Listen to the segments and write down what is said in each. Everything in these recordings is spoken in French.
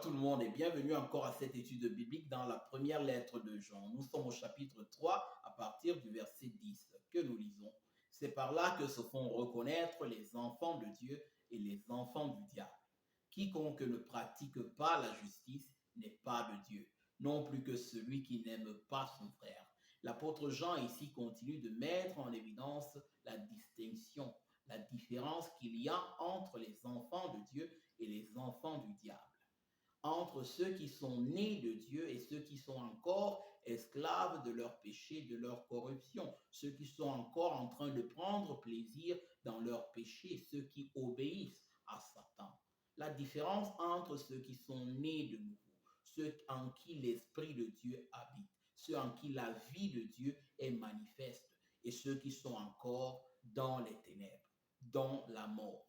tout le monde et bienvenue encore à cette étude biblique dans la première lettre de Jean. Nous sommes au chapitre 3 à partir du verset 10 que nous lisons. C'est par là que se font reconnaître les enfants de Dieu et les enfants du diable. Quiconque ne pratique pas la justice n'est pas de Dieu, non plus que celui qui n'aime pas son frère. L'apôtre Jean ici continue de mettre en évidence la distinction, la différence qu'il y a entre les enfants de Dieu et les enfants du diable, entre ceux qui sont nés de Dieu et ceux qui sont encore esclaves de leur péché, de leur corruption, ceux qui sont encore en train de prendre plaisir dans leur péché, ceux qui obéissent à Satan. La différence entre ceux qui sont nés de nouveau, ceux en qui l'Esprit de Dieu habite, ceux en qui la vie de Dieu est manifeste, et ceux qui sont encore dans les ténèbres, dans la mort.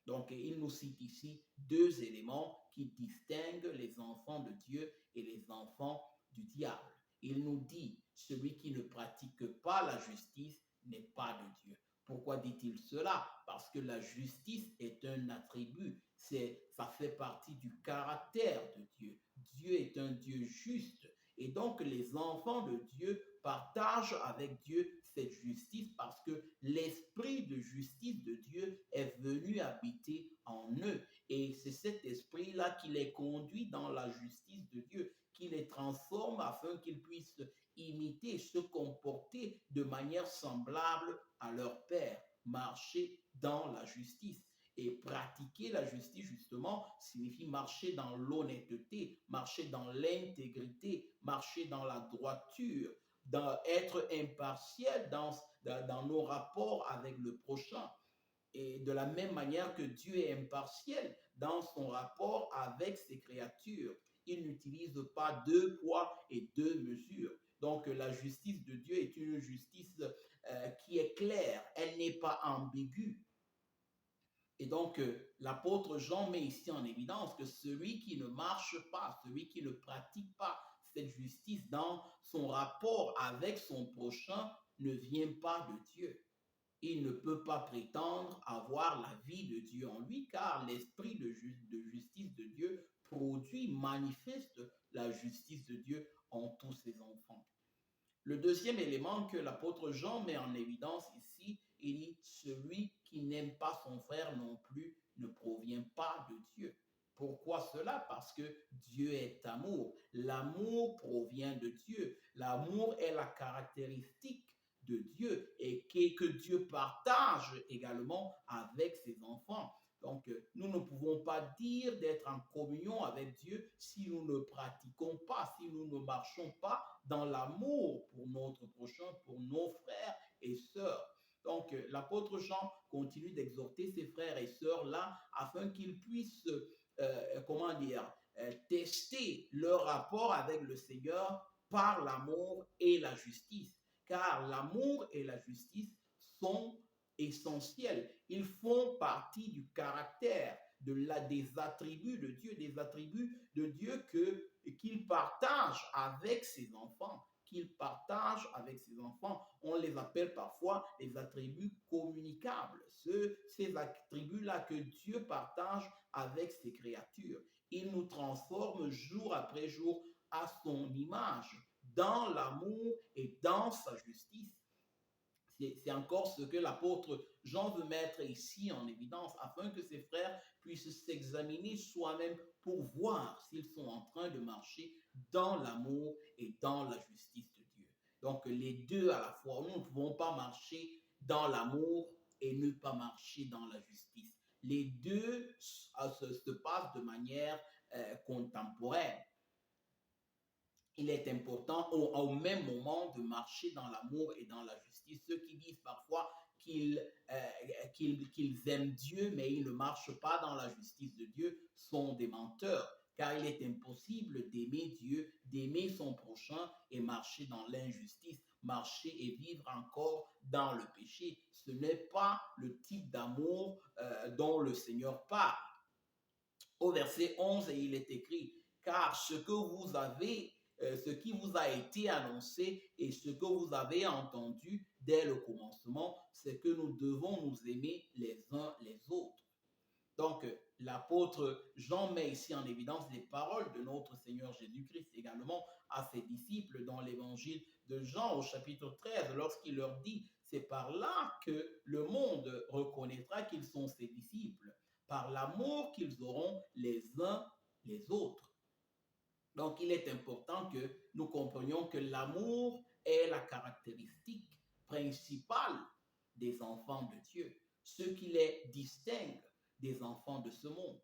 Donc, il nous cite ici deux éléments qui distinguent les enfants de Dieu et les enfants du diable. Il nous dit, celui qui ne pratique pas la justice n'est pas de Dieu. Pourquoi dit-il cela? Parce que la justice est un attribut, ça fait partie du caractère de Dieu. Dieu est un Dieu juste. Et donc, les enfants de Dieu partagent avec Dieu cette justice parce que l'esprit de justice de Dieu est venu habiter en eux. Et c'est cet esprit-là qui les conduit dans la justice de Dieu, qui les transforme afin qu'ils puissent imiter, se comporter de manière semblable à leur Père, marcher dans la justice. Et pratiquer la justice, justement, signifie marcher dans l'honnêteté, marcher dans l'intégrité, marcher dans la droiture, être impartiel dans nos rapports avec le prochain. Et de la même manière que Dieu est impartiel dans son rapport avec ses créatures, il n'utilise pas deux poids et deux mesures. Donc la justice de Dieu est une justice qui est claire, elle n'est pas ambiguë. Et donc, l'apôtre Jean met ici en évidence que celui qui ne marche pas, celui qui ne pratique pas cette justice dans son rapport avec son prochain ne vient pas de Dieu. Il ne peut pas prétendre avoir la vie de Dieu en lui, car l'esprit de justice de Dieu produit, manifeste la justice de Dieu en tous ses enfants. Le deuxième élément que l'apôtre Jean met en évidence ici, il dit, celui qui n'aime pas son frère non plus ne provient pas de Dieu. Pourquoi cela? Parce que Dieu est amour. L'amour provient de Dieu. L'amour est la caractéristique de Dieu et que Dieu partage également avec ses enfants. Donc, nous ne pouvons pas dire d'être en communion avec Dieu si nous ne pratiquons pas, si nous ne marchons pas dans l'amour pour notre prochain, pour nos frères et sœurs. Donc, l'apôtre Jean continue d'exhorter ses frères et sœurs là afin qu'ils puissent, tester leur rapport avec le Seigneur par l'amour et la justice. Car l'amour et la justice sont essentiels. Ils font partie du caractère, des attributs de Dieu, qu'il partage avec ses enfants, On les appelle parfois les attributs communicables, ces attributs-là que Dieu partage avec ses créatures. Il nous transforme jour après jour à son image, dans l'amour et dans sa justice. C'est encore ce que l'apôtre Jean veut mettre ici en évidence, afin que ses frères puissent s'examiner soi-même pour voir s'ils sont en train de marcher dans l'amour et dans la justice de Dieu. Donc les deux à la fois, nous ne pouvons pas marcher dans l'amour et ne pas marcher dans la justice. Les deux se passent de manière contemporaine. Il est important au même moment de marcher dans l'amour et dans la justice. Ceux qui disent parfois qu'ils aiment Dieu, mais ils ne marchent pas dans la justice de Dieu, sont des menteurs, car il est impossible d'aimer Dieu, d'aimer son prochain et marcher dans l'injustice, marcher et vivre encore dans le péché. Ce n'est pas le type d'amour dont le Seigneur parle. Au verset 11, il est écrit, car ce qui vous a été annoncé et ce que vous avez entendu dès le commencement, c'est que nous devons nous aimer les uns les autres. Donc, l'apôtre Jean met ici en évidence les paroles de notre Seigneur Jésus-Christ également à ses disciples dans l'évangile de Jean au chapitre 13, lorsqu'il leur dit, c'est par là que le monde reconnaîtra qu'ils sont ses disciples, par l'amour qu'ils auront les uns les autres. Donc, il est important que nous comprenions que l'amour est la caractéristique principale des enfants de Dieu, ce qui les distingue des enfants de ce monde.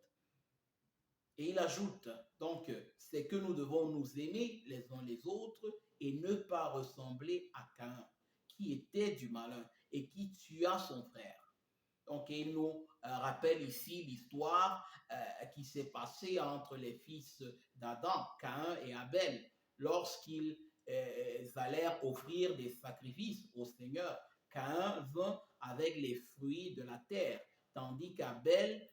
Et il ajoute, donc, c'est que nous devons nous aimer les uns les autres et ne pas ressembler à Caïn, qui était du malin et qui tua son frère. Donc, il nous rappelle ici l'histoire qui s'est passée entre les fils d'Adam, Caïn et Abel, lorsqu'ils allèrent offrir des sacrifices au Seigneur. Caïn vint avec les fruits de la terre, tandis qu'Abel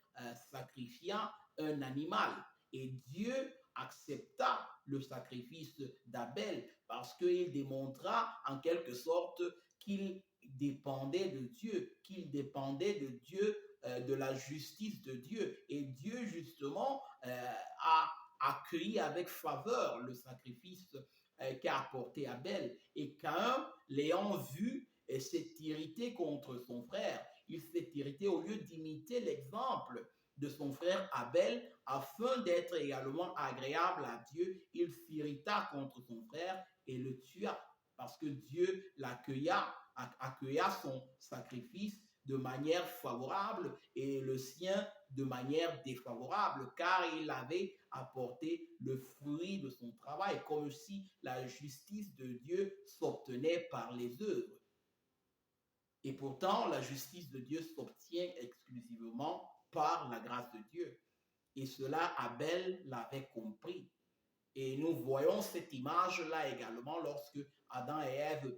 sacrifia un animal. Et Dieu accepta le sacrifice d'Abel parce qu'il démontra en quelque sorte qu'il dépendait de Dieu, de la justice de Dieu. Et Dieu, justement, a accueilli avec faveur le sacrifice qu'a apporté Abel. Et Caïn, l'ayant vu, s'est irrité contre son frère. Il s'est irrité au lieu d'imiter l'exemple de son frère Abel, afin d'être également agréable à Dieu, il s'irrita contre son frère et le tua, parce que Dieu accueilla son sacrifice de manière favorable et le sien de manière défavorable, car il avait apporté le fruit de son travail, comme si la justice de Dieu s'obtenait par les œuvres. Et pourtant, la justice de Dieu s'obtient exclusivement par la grâce de Dieu. Et cela, Abel l'avait compris. Et nous voyons cette image-là également lorsque Adam et Ève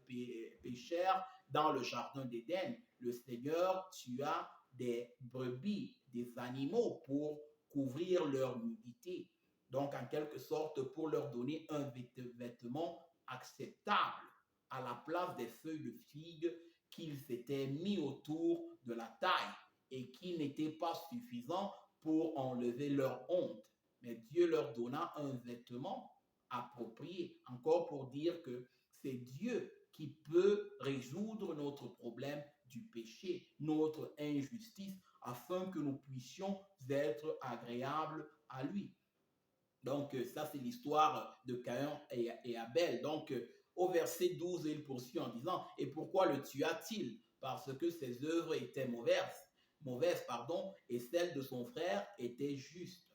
péchèrent dans le jardin d'Éden. Le Seigneur tua des brebis, des animaux pour couvrir leur nudité. Donc, en quelque sorte, pour leur donner un vêtement acceptable à la place des feuilles de figue qu'ils s'étaient mis autour de la taille et qui n'étaient pas suffisants pour enlever leur honte. Mais Dieu leur donna un vêtement approprié, encore pour dire que c'est Dieu qui peut résoudre notre problème du péché, notre injustice, afin que nous puissions être agréables à lui. Donc, ça, c'est l'histoire de Caïn et Abel. Donc, au verset 12, il poursuit en disant, « Et pourquoi le tua-t-il? Parce que ses œuvres étaient mauvaises, et celles de son frère étaient justes. »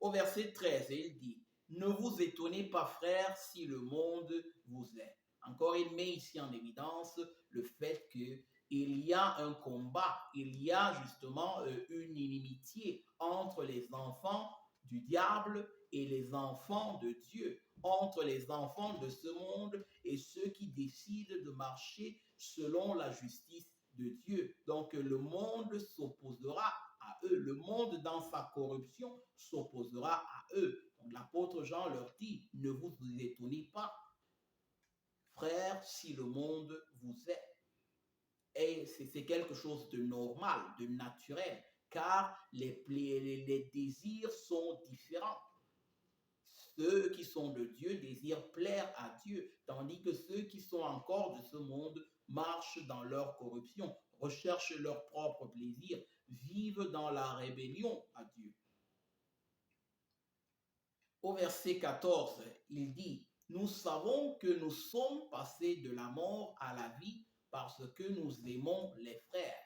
Au verset 13, il dit, « Ne vous étonnez pas, frères, si le monde vous aime. » Encore, il met ici en évidence le fait qu'il y a un combat, il y a justement une inimitié entre les enfants du diable et les enfants de Dieu, entre les enfants de ce monde et ceux qui décident de marcher selon la justice de Dieu. Donc le monde s'opposera à eux, le monde dans sa corruption s'opposera à eux. Donc l'apôtre Jean leur dit, ne vous étonnez pas, frères, si le monde vous aime. Et c'est quelque chose de normal, de naturel, car les désirs sont différents. Ceux qui sont de Dieu désirent plaire à Dieu, tandis que ceux qui sont encore de ce monde marchent dans leur corruption, recherchent leur propre plaisir, vivent dans la rébellion à Dieu. Au verset 14, il dit, « Nous savons que nous sommes passés de la mort à la vie parce que nous aimons les frères.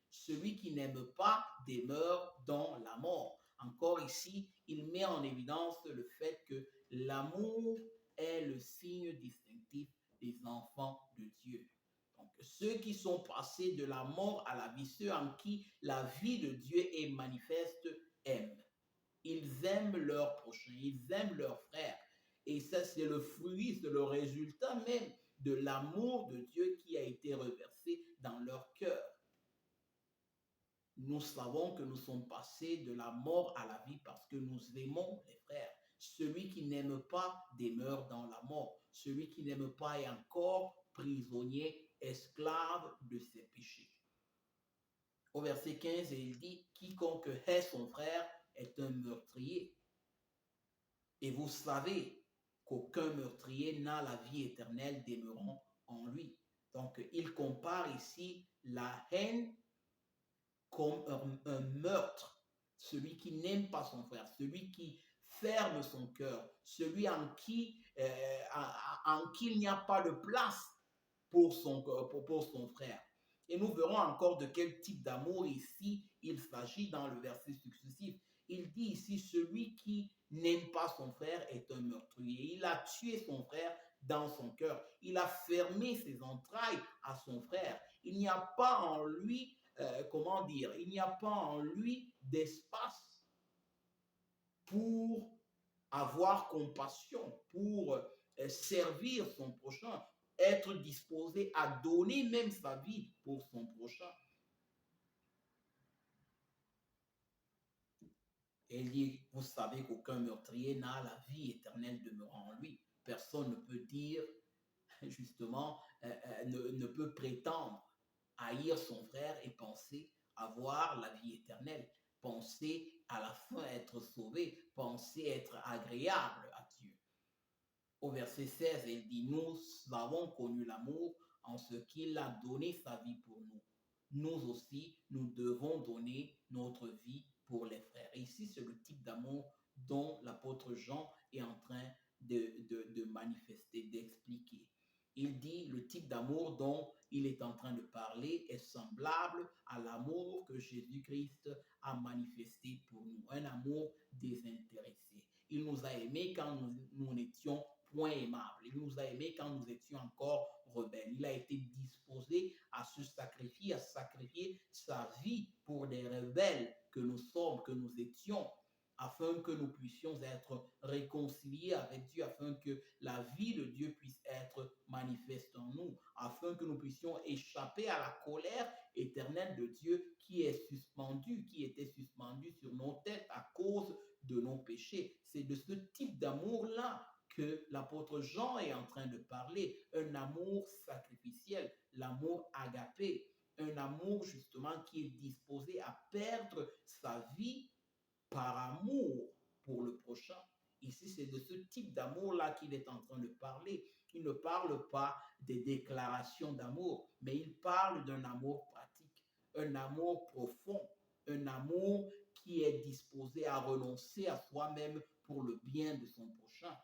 Celui qui n'aime pas demeure dans la mort. » Encore ici, il met en évidence le fait que l'amour est le signe distinctif des enfants de Dieu. Donc, ceux qui sont passés de la mort à la vie, ceux en qui la vie de Dieu est manifeste, aiment. Ils aiment leurs prochains, ils aiment leurs frères. Et ça, c'est le fruit, c'est le résultat même de l'amour de Dieu qui a été reversé dans leur cœur. Nous savons que nous sommes passés de la mort à la vie parce que nous aimons les frères. Celui qui n'aime pas demeure dans la mort. Celui qui n'aime pas est encore prisonnier, esclave de ses péchés. Au verset 15, il dit, quiconque hait son frère est un meurtrier. Et vous savez qu'aucun meurtrier n'a la vie éternelle demeurant en lui. Donc, il compare ici la haine comme un meurtre. Celui qui n'aime pas son frère, celui qui ferme son cœur, celui en qui il n'y a pas de place pour son frère. Et nous verrons encore de quel type d'amour ici il s'agit dans le verset successif. Il dit ici, celui qui n'aime pas son frère est un meurtrier. Il a tué son frère dans son cœur. Il a fermé ses entrailles à son frère. Il n'y a pas en lui, comment dire, il n'y a pas en lui d'espace pour avoir compassion, pour servir son prochain, être disposé à donner même sa vie pour son prochain. Et il dit, vous savez qu'aucun meurtrier n'a la vie éternelle demeurant en lui. Personne ne peut dire, justement, ne peut prétendre haïr son frère et penser avoir la vie éternelle, penser à la fin être sauvé, penser être agréable à Dieu. Au verset 16, il dit, nous avons connu l'amour en ce qu'il a donné sa vie pour nous. Nous aussi, nous devons donner notre vie pour les frères. Et ici, c'est le type d'amour dont l'apôtre Jean est en train de manifester, d'expliquer. Il dit, le type d'amour dont il est en train de parler est semblable à l'amour que Jésus-Christ a manifesté pour nous, un amour désintéressé. Il nous a aimés quand nous n'étions point aimables. Il nous a aimés quand nous étions encore rebelles. Il a été disposé à se sacrifier, à sacrifier sa vie pour des rebelles que nous sommes, que nous étions, afin que nous puissions être réconciliés avec Dieu, afin que la vie de Dieu puisse être manifeste en nous, afin que nous puissions échapper à la colère éternelle de Dieu qui était suspendue sur nos têtes à cause de nos péchés. C'est de ce type d'amour-là que l'apôtre Jean est en train de parler, un amour sacrificiel, l'amour agapé, un amour justement qui est disposé à perdre sa vie par amour pour le prochain. Ici, c'est de ce type d'amour-là qu'il est en train de parler. Il ne parle pas des déclarations d'amour, mais il parle d'un amour pratique, un amour profond, un amour qui est disposé à renoncer à soi-même pour le bien de son prochain,